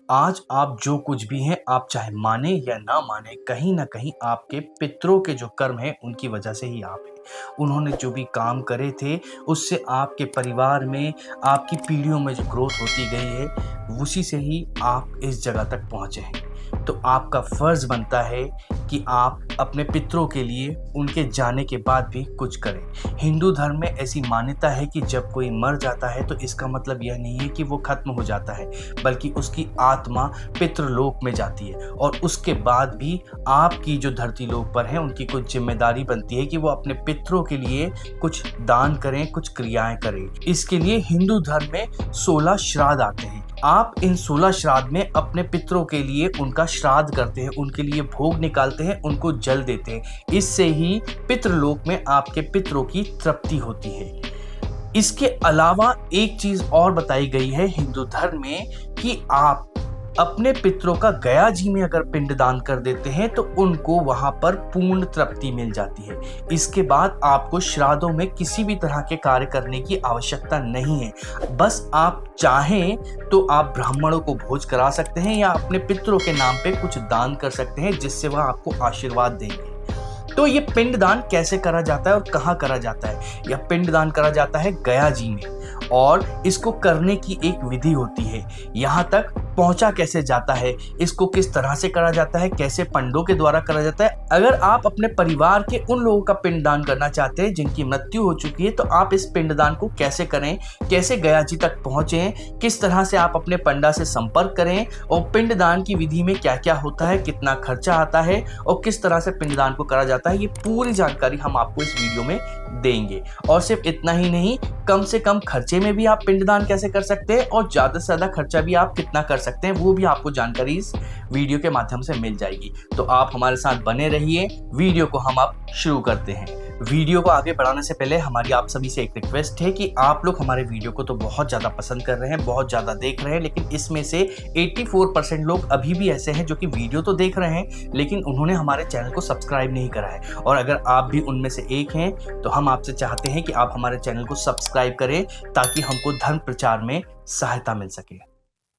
आज आप जो कुछ भी हैं, आप चाहे माने या ना माने, कहीं न कहीं आपके पितरों के जो कर्म हैं, उनकी वजह से ही आप हैं। उन्होंने जो भी काम करे थे, उससे आपके परिवार में, आपकी पीढ़ियों में जो ग्रोथ होती गई है, उसी से ही आप इस जगह तक पहुँचे हैं। तो आपका फ़र्ज़ बनता है कि आप अपने पितरों के लिए उनके जाने के बाद भी कुछ करें। हिंदू धर्म में ऐसी मान्यता है कि जब कोई मर जाता है तो इसका मतलब यह नहीं है कि वो ख़त्म हो जाता है, बल्कि उसकी आत्मा पितृलोक में जाती है और उसके बाद भी आपकी जो धरती लोक पर है उनकी कुछ ज़िम्मेदारी बनती है कि वो अपने पितरों के लिए कुछ दान करें, कुछ क्रियाएँ करें। इसके लिए हिंदू धर्म में 16 श्राद्ध आते हैं। आप इन 16 श्राद्ध में अपने पितरों के लिए उनका श्राद्ध करते हैं, उनके लिए भोग निकालते हैं, उनको जल देते हैं। इससे ही पितृलोक में आपके पितरों की तृप्ति होती है। इसके अलावा एक चीज़ और बताई गई है हिंदू धर्म में कि आप अपने पितरों का गया जी में अगर पिंडदान कर देते हैं तो उनको वहां पर पूर्ण तृप्ति मिल जाती है। इसके बाद आपको श्राद्धों में किसी भी तरह के कार्य करने की आवश्यकता नहीं है। बस आप चाहें तो आप ब्राह्मणों को भोज करा सकते हैं या अपने पितरों के नाम पे कुछ दान कर सकते हैं, जिससे वह आपको आशीर्वाद देंगे। तो ये पिंडदान कैसे करा जाता है और कहाँ करा जाता है? यह पिंडदान करा जाता है गया जी में, और इसको करने की एक विधि होती है। यहाँ तक पहुंचा कैसे जाता है, इसको किस तरह से करा जाता है, कैसे पंडों के द्वारा करा जाता है। अगर आप अपने परिवार के उन लोगों का पिंडदान करना चाहते हैं जिनकी मृत्यु हो चुकी है, तो आप इस पिंडदान को कैसे करें, कैसे गया जी तक पहुंचे, किस तरह से आप अपने पंडा से संपर्क करें और पिंडदान की विधि में क्या क्या होता है, कितना खर्चा आता है और किस तरह से पिंडदान को करा जाता है, ये पूरी जानकारी हम आपको इस वीडियो में देंगे। और सिर्फ इतना ही नहीं, कम से कम खर्चे में भी आप पिंडदान कैसे कर सकते हैं और ज्यादा से ज्यादा खर्चा भी आप कितना कर सकते हैं, वो भी आपको जानकारी इस वीडियो के माध्यम से मिल जाएगी। तो आप हमारे साथ बने रहिए। वीडियो को हम अब शुरू करते हैं। वीडियो को आगे बढ़ाने से पहले हमारी आप सभी से एक रिक्वेस्ट है कि आप लोग हमारे वीडियो को तो बहुत ज़्यादा पसंद कर रहे हैं, बहुत ज़्यादा देख रहे हैं, लेकिन इसमें से 84% लोग अभी भी ऐसे हैं जो कि वीडियो तो देख रहे हैं लेकिन उन्होंने हमारे चैनल को सब्सक्राइब नहीं करा है। और अगर आप भी उनमें से एक हैं तो हम आपसे चाहते हैं कि आप हमारे चैनल को सब्सक्राइब करें ताकि हमको धर्म प्रचार में सहायता मिल सके।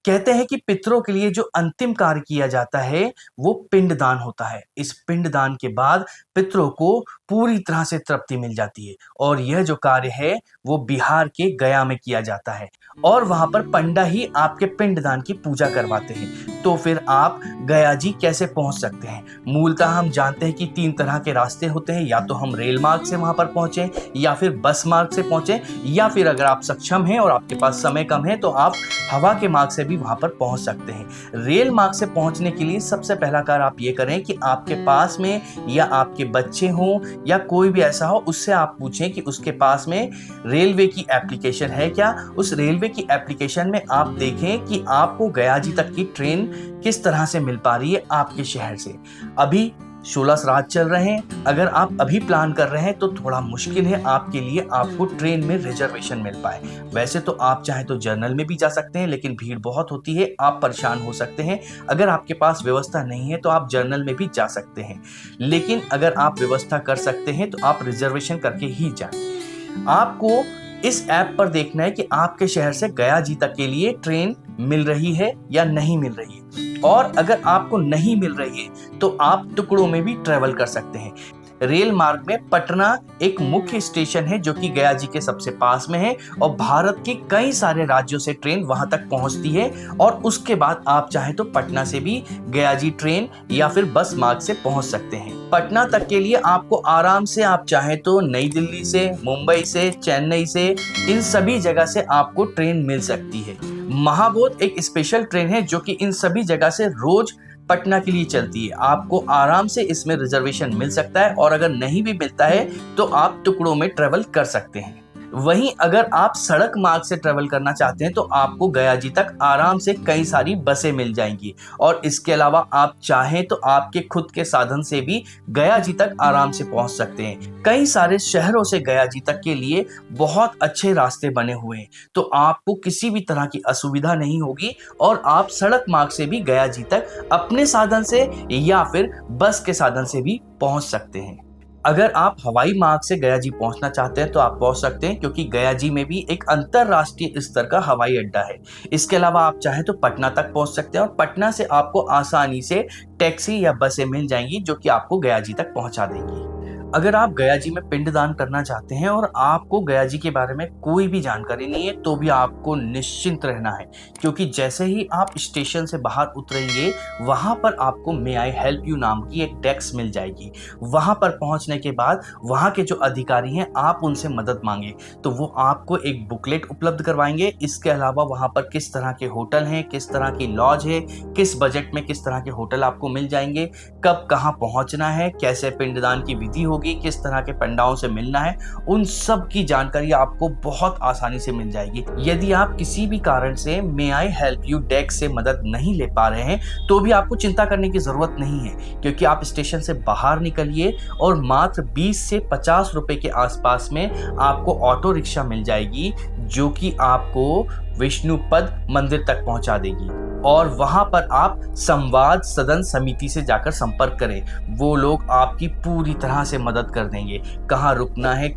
कहते हैं कि पितरों के लिए जो अंतिम कार्य किया जाता है वो पिंडदान होता है। इस पिंडदान के बाद पितरों को पूरी तरह से तृप्ति मिल जाती है और यह जो कार्य है वो बिहार के गया में किया जाता है और वहां पर पंडा ही आपके पिंडदान की पूजा करवाते हैं। तो फिर आप गया जी कैसे पहुंच सकते हैं? मूलतः हम जानते हैं कि 3 तरह के रास्ते होते हैं, या तो हम रेल मार्ग से वहां पर पहुंचे, या फिर बस मार्ग से पहुंचे, या फिर अगर आप सक्षम हैं और आपके पास समय कम है तो आप हवा के मार्ग से भी वहां पर पहुंच सकते हैं। रेल मार्ग से पहुंचने के लिए सबसे पहला कार्य आप ये करें कि आपके पास में या आपके बच्चे हों या कोई भी ऐसा हो, उससे आप पूछें कि उसके पास में रेलवे की एप्लीकेशन है क्या। उस रेलवे की एप्लीकेशन में आप देखें कि आपको गया जी तक की ट्रेन किस तरह से मिल पा रही है आपके शहर से। अभी 16 श्राद्ध चल रहे हैं, अगर आप अभी प्लान कर रहे हैं तो थोड़ा मुश्किल है आपके लिए आपको ट्रेन में रिजर्वेशन मिल पाए। वैसे तो आप चाहें तो जर्नल में भी जा सकते हैं, लेकिन भीड़ बहुत होती है, आप परेशान हो सकते हैं। अगर आपके पास व्यवस्था नहीं है तो आप जर्नल में भी जा सकते हैं, लेकिन अगर आप व्यवस्था कर सकते हैं तो आप रिजर्वेशन करके ही जाएं। आपको इस ऐप पर देखना है कि आपके शहर से गया जी तक के लिए ट्रेन मिल रही है या नहीं मिल रही है, और अगर आपको नहीं मिल रही है तो आप टुकड़ों में भी ट्रेवल कर सकते हैं। रेल मार्ग में पटना एक मुख्य स्टेशन है जो कि गया जी के सबसे पास में है और भारत के कई सारे राज्यों से ट्रेन वहां तक पहुंचती है, और उसके बाद आप चाहे तो पटना से भी गया जी ट्रेन या फिर बस मार्ग से पहुंच सकते हैं। पटना तक के लिए आपको आराम से, आप चाहे तो नई दिल्ली से, मुंबई से, चेन्नई से, इन सभी जगह से आपको ट्रेन मिल सकती है। महाबोध एक स्पेशल ट्रेन है जो कि इन सभी जगह से रोज पटना के लिए चलती है। आपको आराम से इसमें रिजर्वेशन मिल सकता है, और अगर नहीं भी मिलता है तो आप टुकड़ों में ट्रेवल कर सकते हैं। वहीं अगर आप सड़क मार्ग से ट्रेवल करना चाहते हैं तो आपको गया जी तक आराम से कई सारी बसें मिल जाएंगी, और इसके अलावा आप चाहें तो आपके खुद के साधन से भी गया जी तक आराम से पहुंच सकते हैं। कई सारे शहरों से गया जी तक के लिए बहुत अच्छे रास्ते बने हुए हैं, तो आपको किसी भी तरह की असुविधा नहीं होगी और आप सड़क मार्ग से भी गया जी तक अपने साधन से या फिर बस के साधन से भी पहुंच सकते हैं। अगर आप हवाई मार्ग से गया जी पहुंचना चाहते हैं तो आप पहुंच सकते हैं, क्योंकि गया जी में भी एक अंतरराष्ट्रीय स्तर का हवाई अड्डा है। इसके अलावा आप चाहे तो पटना तक पहुंच सकते हैं और पटना से आपको आसानी से टैक्सी या बसें मिल जाएंगी जो कि आपको गया जी तक पहुंचा देंगी। अगर आप गया जी में पिंडदान करना चाहते हैं और आपको गया जी के बारे में कोई भी जानकारी नहीं है तो भी आपको निश्चिंत रहना है, क्योंकि जैसे ही आप स्टेशन से बाहर उतरेंगे वहां पर आपको मे आई हेल्प यू नाम की एक डेस्क मिल जाएगी। वहां पर पहुंचने के बाद वहां के जो अधिकारी हैं आप उनसे मदद मांगे तो वो आपको एक बुकलेट उपलब्ध करवाएंगे। इसके अलावा वहां पर किस तरह के होटल हैं, किस तरह की लॉज है, किस बजट में किस तरह के होटल आपको मिल जाएंगे, कब कहाँ पहुंचना है, कैसे पिंडदान की विधि होगी, किस तरह के पंडाओं से मिलना है, उन सब की जानकारी आपको बहुत आसानी से मिल जाएगी। यदि आप किसी भी कारण से मे आई हेल्प यू डेस्क से मदद नहीं ले पा रहे हैं तो भी आपको चिंता करने की जरूरत नहीं है, क्योंकि आप स्टेशन से बाहर निकलिए और मात्र 20 से 50 रुपए के आसपास में आपको ऑटो रिक्शा मिल जाएगी जो कि आपको विष्णुपद मंदिर तक पहुंचा देगी। और वहां पर आप संवाद सदन समिति से जाकर संपर्क करें, वो लोग आपकी पूरी तरह से मदद कर देंगे। कहाँ रुकना है,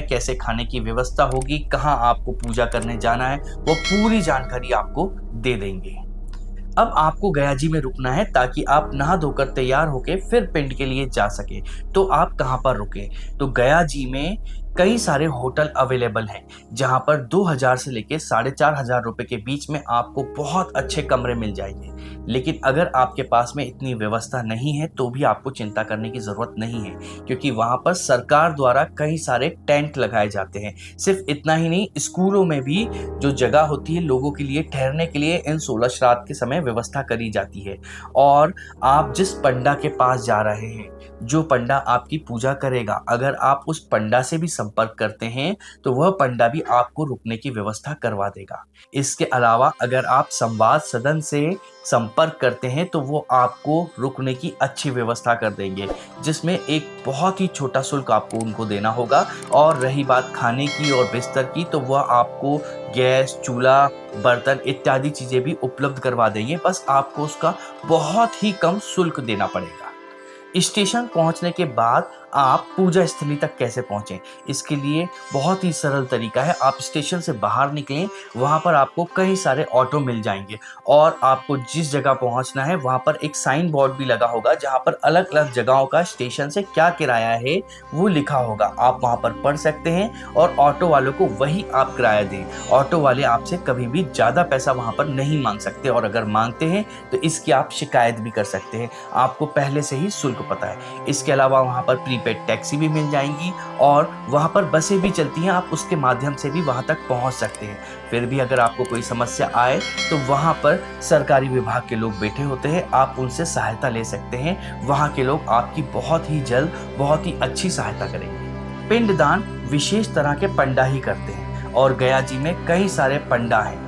कैसे खाने की व्यवस्था होगी, कहाँ आपको पूजा करने जाना है, वो पूरी जानकारी आपको दे देंगे। अब आपको गया जी में रुकना है ताकि आप नहा धोकर तैयार होके फिर पिंड के लिए जा सके। तो आप कहाँ पर रुके? तो गया जी में कई सारे होटल अवेलेबल हैं जहां पर 2000 से लेके 4500 रुपए के बीच में आपको बहुत अच्छे कमरे मिल जाएंगे। लेकिन अगर आपके पास में इतनी व्यवस्था नहीं है तो भी आपको चिंता करने की जरूरत नहीं है, क्योंकि वहां पर सरकार द्वारा कई सारे टेंट लगाए जाते हैं। सिर्फ इतना ही नहीं, स्कूलों में भी जो जगह होती है लोगों के लिए ठहरने के लिए इन 16 श्राद्ध के समय व्यवस्था करी जाती है। और आप जिस पंडा के पास जा रहे हैं, जो पंडा आपकी पूजा करेगा, अगर आप उस पंडा से भी संपर्क करते हैं तो वह पंडा भी आपको रुकने की व्यवस्था करवा देगा। इसके अलावा अगर आप संवाद सदन से संपर्क करते हैं तो वो आपको रुकने की अच्छी व्यवस्था कर देंगे, जिसमें एक बहुत ही छोटा शुल्क आपको उनको देना होगा। और रही बात खाने की और बिस्तर की, तो वह आपको गैस, चूल्हा, बर्तन इत्यादि चीजें भी उपलब्ध करवा देंगे। बस आपको उसका बहुत ही कम शुल्क देना पड़ेगा। स्टेशन पहुंचने के बाद आप पूजा स्थली तक कैसे पहुंचें, इसके लिए बहुत ही सरल तरीका है। आप स्टेशन से बाहर निकलें, वहां पर आपको कई सारे ऑटो मिल जाएंगे और आपको जिस जगह पहुंचना है वहां पर एक साइन बोर्ड भी लगा होगा जहां पर अलग अलग जगहों का स्टेशन से क्या किराया है वो लिखा होगा। आप वहां पर पढ़ सकते हैं और ऑटो वालों को वही आप किराया दें। ऑटो वाले आपसे कभी भी ज़्यादा पैसा वहां पर नहीं मांग सकते, और अगर मांगते हैं तो इसकी आप शिकायत भी कर सकते हैं, आपको पहले से ही शुल्क पता है। इसके अलावा वहां पर प्रीपेड टैक्सी भी मिल जाएंगी और वहां पर बसें भी चलती हैं, आप उसके माध्यम से भी वहां तक पहुंच सकते हैं। फिर भी अगर आपको कोई समस्या आए तो वहां पर सरकारी विभाग के लोग बैठे होते हैं, आप उनसे सहायता ले सकते हैं। वहां के लोग आपकी बहुत ही जल्द बहुत ही अच्छी सहायता करेंगे। पिंडदान विशेष तरह के पंडा ही करते हैं और गया जी में कई सारे पंडा हैं।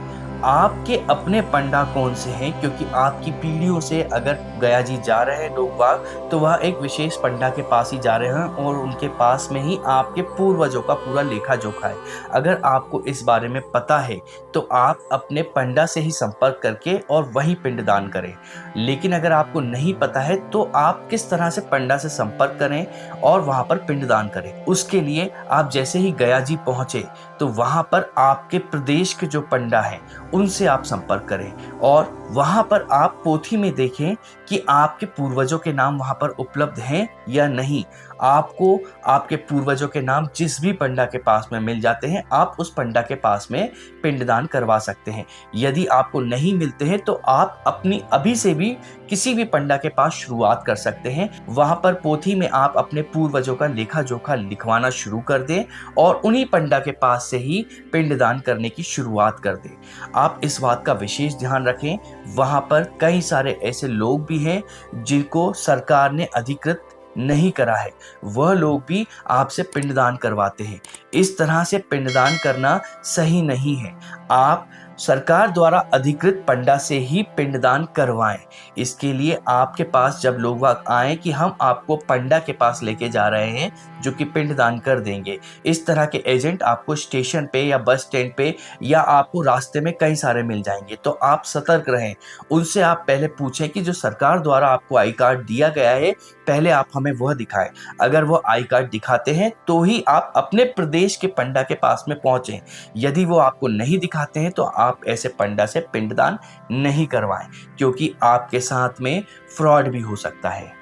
आपके अपने पंडा कौन से हैं, क्योंकि आपकी पीढ़ियों से अगर गया जी जा रहे हैं लोग बाग तो वह एक विशेष पंडा के पास ही जा रहे हैं और उनके पास में ही आपके पूर्वजों का पूरा लेखा जोखा है। अगर आपको इस बारे में पता है तो आप अपने पंडा से ही संपर्क करके और वहीं पिंडदान करें। लेकिन अगर आपको नहीं पता है तो आप किस तरह से पंडा से संपर्क करें और वहां पर पिंडदान करें, उसके लिए आप जैसे ही गया जी पहुंचे तो वहां पर आपके प्रदेश के जो पंडा हैं उनसे आप संपर्क करें और वहां पर आप पोथी में देखें कि आपके पूर्वजों के नाम वहां पर उपलब्ध हैं या नहीं। आपको आपके पूर्वजों के नाम जिस भी पंडा के पास में मिल जाते हैं, आप उस पंडा के पास में पिंडदान करवा सकते हैं। यदि आपको नहीं मिलते हैं तो आप अपनी अभी से भी किसी भी पंडा के पास शुरुआत कर सकते हैं। वहां पर पोथी में आप अपने पूर्वजों का लेखा जोखा लिखवाना शुरू कर दें और उन्हीं पंडा के पास से ही पिंडदान करने की शुरुआत कर दें। आप इस बात का विशेष ध्यान रखें, वहां पर कई सारे ऐसे लोग भी हैं जिनको सरकार ने अधिकृत नहीं करा है, वह लोग भी आपसे पिंडदान करवाते हैं। इस तरह से पिंडदान करना सही नहीं है। आप सरकार द्वारा अधिकृत पंडा से ही पिंडदान करवाएं। इसके लिए आपके पास जब लोग वक्त आए कि हम आपको पंडा के पास लेके जा रहे हैं जो कि पिंडदान कर देंगे, इस तरह के एजेंट आपको स्टेशन पे या बस स्टैंड पे या आपको रास्ते में कई सारे मिल जाएंगे। तो आप सतर्क रहें। उनसे आप पहले पूछें कि जो सरकार द्वारा आपको आई कार्ड दिया गया है, पहले आप हमें वह दिखाएं। अगर वो आई कार्ड दिखाते हैं तो ही आप अपने प्रदेश के पंडा के पास में पहुंचें। यदि वो आपको नहीं दिखाते हैं तो आप ऐसे पंडा से पिंडदान नहीं करवाएं, क्योंकि आपके साथ में फ्रॉड भी हो सकता है।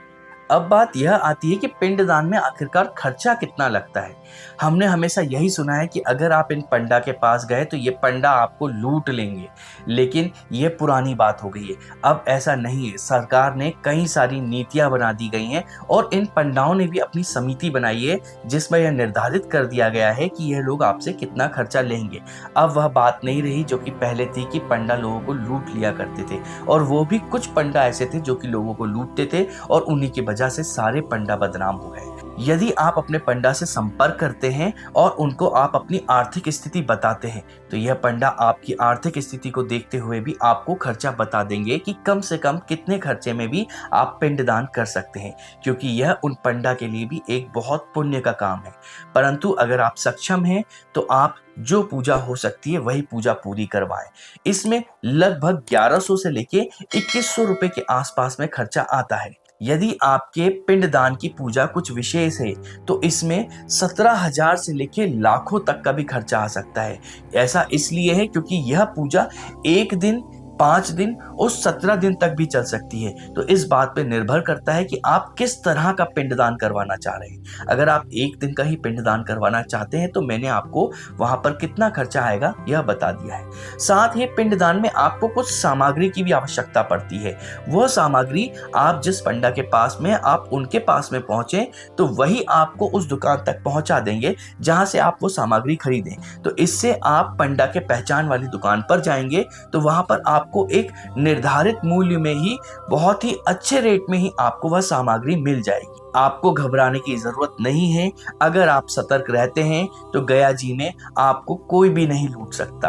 अब बात यह आती है कि पिंडदान में आखिरकार खर्चा कितना लगता है। हमने हमेशा यही सुना है कि अगर आप इन पंडा के पास गए तो ये पंडा आपको लूट लेंगे, लेकिन ये पुरानी बात हो गई है। अब ऐसा नहीं है। सरकार ने कई सारी नीतियां बना दी गई हैं और इन पंडाओं ने भी अपनी समिति बनाई है जिसमें यह निर्धारित कर दिया गया है कि यह लोग आपसे कितना खर्चा लेंगे। अब वह बात नहीं रही जो कि पहले थी कि पंडा लोगों को लूट लिया करते थे, और वो भी कुछ पंडा ऐसे थे जो कि लोगों को लूटते थे और उन्हीं की वजह से सारे पंडा बदनाम हो गए। यदि आप अपने पंडा से संपर्क करते हैं और उनको आप अपनी आर्थिक स्थिति बताते हैं तो यह पंडा आपकी आर्थिक स्थिति को देखते हुए भी आपको खर्चा बता देंगे कि कम से कम कितने खर्चे में भी आप पिंडदान कर सकते हैं, क्योंकि यह उन पंडा के लिए भी एक बहुत पुण्य का काम है। परंतु अगर आप सक्षम हैं तो आप जो पूजा हो सकती है वही पूजा पूरी करवाएं। इसमें लगभग 1100 से लेके 2100 रुपए के आसपास में खर्चा आता है। यदि आपके पिंडदान की पूजा कुछ विशेष है तो इसमें 17,000 से लेके लाखों तक का भी खर्चा आ सकता है। ऐसा इसलिए है क्योंकि यह पूजा 1 दिन, 5 दिन और 17 दिन तक भी चल सकती है। तो इस बात पे निर्भर करता है कि आप किस तरह का पिंडदान करवाना चाह रहे हैं। अगर आप 1 दिन का ही पिंडदान करवाना चाहते हैं तो मैंने आपको वहां पर कितना खर्चा आएगा यह बता दिया है। साथ ही पिंडदान में आपको कुछ सामग्री की भी आवश्यकता पड़ती है। वह सामग्री आप जिस पंडा के पास में आप उनके पास में पहुंचे तो वही आपको उस दुकान तक पहुंचा देंगे जहां से आप वो सामग्री खरीदें। तो इससे आप पंडा के पहचान वाली दुकान पर जाएंगे तो वहां पर आपको एक निर्धारित मूल्य में ही बहुत ही अच्छे रेट में ही आपको वह सामग्री मिल जाएगी। आपको घबराने की जरूरत नहीं है। अगर आप सतर्क रहते हैं तो गया जी में आपको कोई भी नहीं लूट सकता।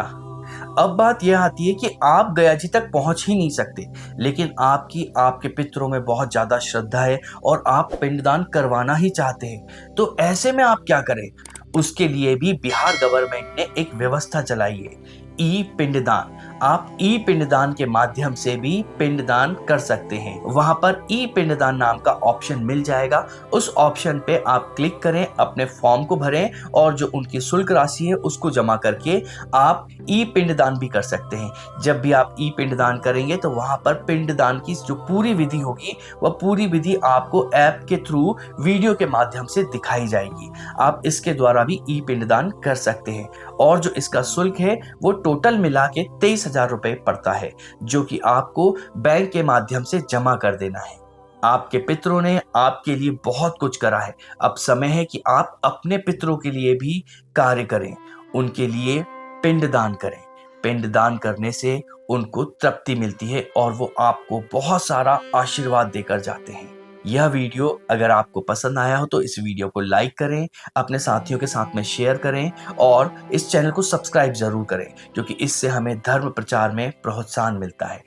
अब बात यह आती है कि आप गया जी तक पहुंच ही नहीं सकते, लेकिन आपके पितरों में बहुत ज्यादा श्रद्धा है और आप पिंडदान करवाना ही चाहते हैं। तो ऐसे में आप क्या करें? उसके लिए भी बिहार गवर्नमेंट ने एक व्यवस्था चलाई है, ई पिंडदान। आप ई पिंडदान के माध्यम से भी पिंडदान कर सकते हैं। वहां पर ई पिंडदान नाम का ऑप्शन मिल जाएगा। उस ऑप्शन पे आप क्लिक करें, अपने फॉर्म को भरें और जो उनकी शुल्क राशि है उसको जमा करके आप ई पिंडदान भी कर सकते हैं। जब भी आप ई पिंडदान करेंगे तो वहां पर पिंडदान की जो पूरी विधि होगी वह पूरी विधि आपको ऐप के थ्रू वीडियो के माध्यम से दिखाई जाएगी। आप इसके द्वारा भी ई पिंडदान कर सकते हैं और जो इसका शुल्क है वो टोटल मिला के 23,000 रुपए पड़ता है, जो कि आपको बैंक के माध्यम से जमा कर देना है। आपके पितरों ने आपके लिए बहुत कुछ करा है। अब समय है कि आप अपने पितरों के लिए भी कार्य करें, उनके लिए पिंडदान करें। पिंडदान करने से उनको तृप्ति मिलती है और वो आपको बहुत सारा आशीर्वाद देकर जाते हैं। यह वीडियो अगर आपको पसंद आया हो तो इस वीडियो को लाइक करें, अपने साथियों के साथ में शेयर करें और इस चैनल को सब्सक्राइब जरूर करें, क्योंकि इससे हमें धर्म प्रचार में प्रोत्साहन मिलता है।